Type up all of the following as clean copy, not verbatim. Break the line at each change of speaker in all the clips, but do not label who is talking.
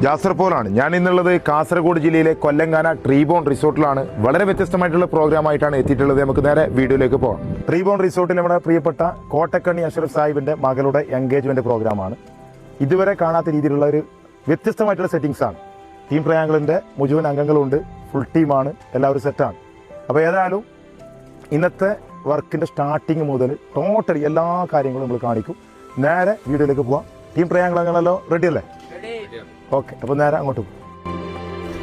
ജാസർ പോലാണ്. ഞാൻ ഇന്നുള്ളത് കാസർഗോഡ് ജില്ലയിലെ കൊല്ലങ്കാന ട്രീബോൺ റിസോർട്ടിലാണ്. വളരെ വ്യത്യസ്തമായിട്ടുള്ള പ്രോഗ്രാം ആയിട്ടാണ് എത്തിയിട്ടുള്ളത്. നമുക്ക് നേരെ വീഡിയോയിലേക്ക് പോകാം. ട്രീബോൺ റിസോർട്ടിൽ നമ്മുടെ പ്രിയപ്പെട്ട കോട്ടക്കണ്ണി അഷ്റഫ് സാഹിബിന്റെ മകളുടെ എൻഗേജ്മെന്റ് പ്രോഗ്രാമാണ്. ഇതുവരെ കാണാത്ത രീതിയിലുള്ള ഒരു വ്യത്യസ്തമായിട്ടുള്ള സെറ്റിംഗ്സ് ആണ്. ടീം ട്രയാങ്കിളിന്റെ മുഴുവൻ അംഗങ്ങളുണ്ട്, ഫുൾ ടീമാണ്, എല്ലാവരും സെറ്റാണ്. അപ്പോൾ ഏതായാലും ഇന്നത്തെ വർക്കിന്റെ സ്റ്റാർട്ടിങ് മുതൽ ടോട്ടലി എല്ലാ കാര്യങ്ങളും നമ്മൾ കാണിക്കും. നേരെ വീഡിയോയിലേക്ക് പോവാം. ടീം ട്രയാങ്കിൾ അംഗങ്ങളല്ലോ റെഡി അല്ലേ? ഓക്കെ, അപ്പോൾ നേരെ അങ്ങോട്ട് പോകും.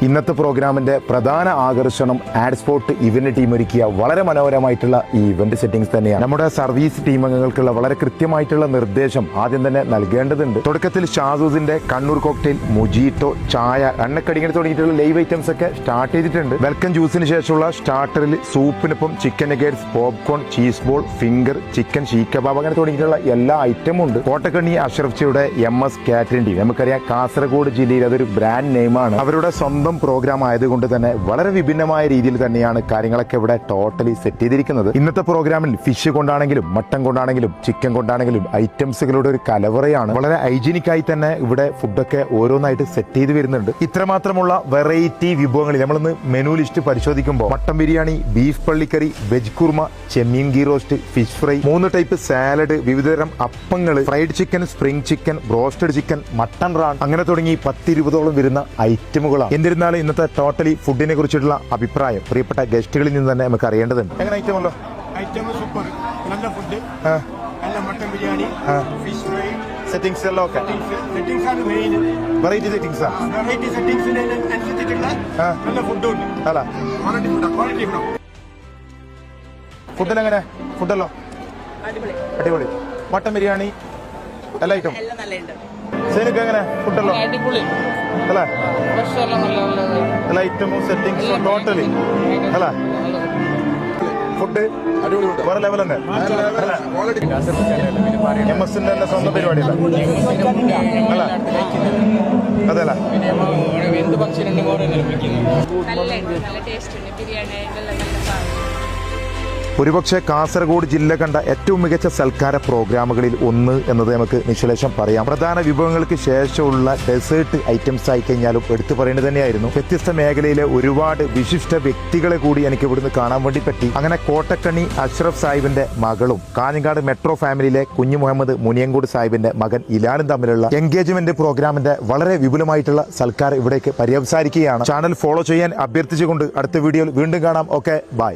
ഇന്നത്തെ പ്രോഗ്രാമിന്റെ പ്രധാന ആകർഷണം ആഡ് സ്പോട്ട് ഇവന്റ് ടീം ഒരുക്കിയ വളരെ മനോഹരമായിട്ടുള്ള ഈ ഇവന്റ് സെറ്റിംഗ്സ് തന്നെയാണ്. നമ്മുടെ സർവീസ് ടീം അംഗങ്ങൾക്കുള്ള വളരെ കൃത്യമായിട്ടുള്ള നിർദ്ദേശം ആദ്യം തന്നെ നൽകേണ്ടതുണ്ട്. തുടക്കത്തിൽ ഷാസൂസിന്റെ കണ്ണൂർ കോക്ടെയിൽ, മൊജീറ്റോ, ചായ, എണ്ണക്കടിങ്ങനെ തുടങ്ങിയിട്ടുള്ള ലൈവ് ഐറ്റംസ് ഒക്കെ സ്റ്റാർട്ട് ചെയ്തിട്ടുണ്ട്. വെൽക്കം ജ്യൂസിന് ശേഷമുള്ള സ്റ്റാർട്ടറിൽ സൂപ്പിനൊപ്പം chicken nuggets, popcorn, cheese ball, finger, chicken seekh kebab അങ്ങനെ തുടങ്ങിയിട്ടുള്ള എല്ലാ ഐറ്റമും ഉണ്ട്. കോട്ടക്കണ്ണി അഷ്റഫ്ജിയുടെ MS കാറ്ററിംഗ് ടീം, നമുക്കറിയാം കാസർഗോഡ് ജില്ലയിൽ അതൊരു ബ്രാൻഡ് നെയിമാണ്. അവരുടെ സ്വന്തം പ്രോഗ്രാം ആയതുകൊണ്ട് തന്നെ വളരെ വിഭിന്നമായ രീതിയിൽ തന്നെയാണ് കാര്യങ്ങളൊക്കെ ഇവിടെ ടോട്ടലി സെറ്റ് ചെയ്തിരിക്കുന്നത്. ഇന്നത്തെ പ്രോഗ്രാമിൽ ഫിഷ് കൊണ്ടാണെങ്കിലും മട്ടൺ കൊണ്ടാണെങ്കിലും ചിക്കൻ കൊണ്ടാണെങ്കിലും ഐറ്റംസുകളുടെ ഒരു കലവറയാണ്. വളരെ ഹൈജീനിക് ആയി തന്നെ ഇവിടെ ഫുഡൊക്കെ ഓരോന്നായിട്ട് സെറ്റ് ചെയ്ത് വരുന്നുണ്ട്. ഇത്രമാത്രമുള്ള വെറൈറ്റി വിഭവങ്ങളിൽ നമ്മളിന്ന് മെനു ലിസ്റ്റ് പരിശോധിക്കുമ്പോൾ മട്ടൻ ബിരിയാണി, ബീഫ് പള്ളിക്കറി, വെജ് കുർമ, ചെമ്മീൻ ghee roast, fish fry, 3 type salad, വിവിധതരം അപ്പങ്ങൾ, fried chicken, spring chicken, broasted chicken, mutton raan അങ്ങനെ തുടങ്ങി 10-20ഓളം വരുന്ന ഐറ്റമുകളാണ്. എന്നിരുന്നാലും ഇന്നത്തെ ടോട്ടലി ഫുഡിനെ കുറിച്ചിട്ടുള്ള അഭിപ്രായം പ്രിയപ്പെട്ട ഗസ്റ്റുകളിൽ നിന്ന് തന്നെ നമുക്ക് അറിയേണ്ടതുണ്ട്. എങ്ങനെ ഐറ്റമല്ലോ?
ഐറ്റം സൂപ്പർ, നല്ല ഫുഡ്, നല്ല mutton biryani, fish fry,
settings എല്ലാം ഓക്കെ.
സെറ്റിംഗ്സ് ആണ് മെയിൻ.
വെറൈറ്റി സെറ്റിംഗ്സ് ആണ്.
വെറൈറ്റി സെറ്റിംഗ്സിന് അനുസരിച്ചിട്ടുള്ള നല്ല ഫുഡും ഉണ്ട്.
അല്ല
ക്വാളിറ്റി ഫുഡ്, ക്വാളിറ്റി ഫുഡ്.
ഫുഡിനെങ്ങനെ? ഫുഡല്ലോ അടിപൊളി. മട്ടൻ ബിരിയാണി എല്ലാ ഐറ്റം സേനൊക്കെ എങ്ങനെ? ഫുഡല്ലോ അല്ലേ? എല്ലാ ഐറ്റമും സെറ്റിംഗ്സും ടോട്ടലി അല്ലേ? ഫുഡ് വേറെ ലെവൽ തന്നെ. MS-ന്റെ തന്നെ സ്വന്തം പരിപാടിയല്ല അല്ല? അതല്ല ഒരുപക്ഷെ കാസർഗോഡ് ജില്ല കണ്ട ഏറ്റവും മികച്ച സൽക്കാര പ്രോഗ്രാമുകളിൽ ഒന്ന് എന്നത് നമുക്ക് നിശ്ചലേഷം പറയാം. പ്രധാന വിഭവങ്ങൾക്ക് ശേഷമുള്ള ഡെസേർട്ട് ഐറ്റംസ് ആയി കഴിഞ്ഞാലും എടുത്തു പറയേണ്ടത് തന്നെയായിരുന്നു. വ്യത്യസ്ത മേഖലയിലെ ഒരുപാട് വിശിഷ്ട വ്യക്തികളെ കൂടി എനിക്ക് ഇവിടുന്ന് കാണാൻ വേണ്ടി പറ്റി. അങ്ങനെ കോട്ടക്കണ്ണി അഷ്റഫ് സാഹിബിന്റെ മകളും കാഞ്ഞങ്ങാട് മെട്രോ ഫാമിലിയിലെ കുഞ്ഞു മുഹമ്മദ് മുനിയങ്കോട് സാഹിബിന്റെ മകൻ ഇലാനും തമ്മിലുള്ള എൻഗേജ്മെന്റ് പ്രോഗ്രാമിന്റെ വളരെ വിപുലമായിട്ടുള്ള സൽക്കാരം ഇവിടേക്ക് പര്യവസാനിക്കുകയാണ്. ചാനൽ ഫോളോ ചെയ്യാൻ അഭ്യർത്ഥിച്ചുകൊണ്ട് അടുത്ത വീഡിയോയിൽ വീണ്ടും കാണാം. Okay, by.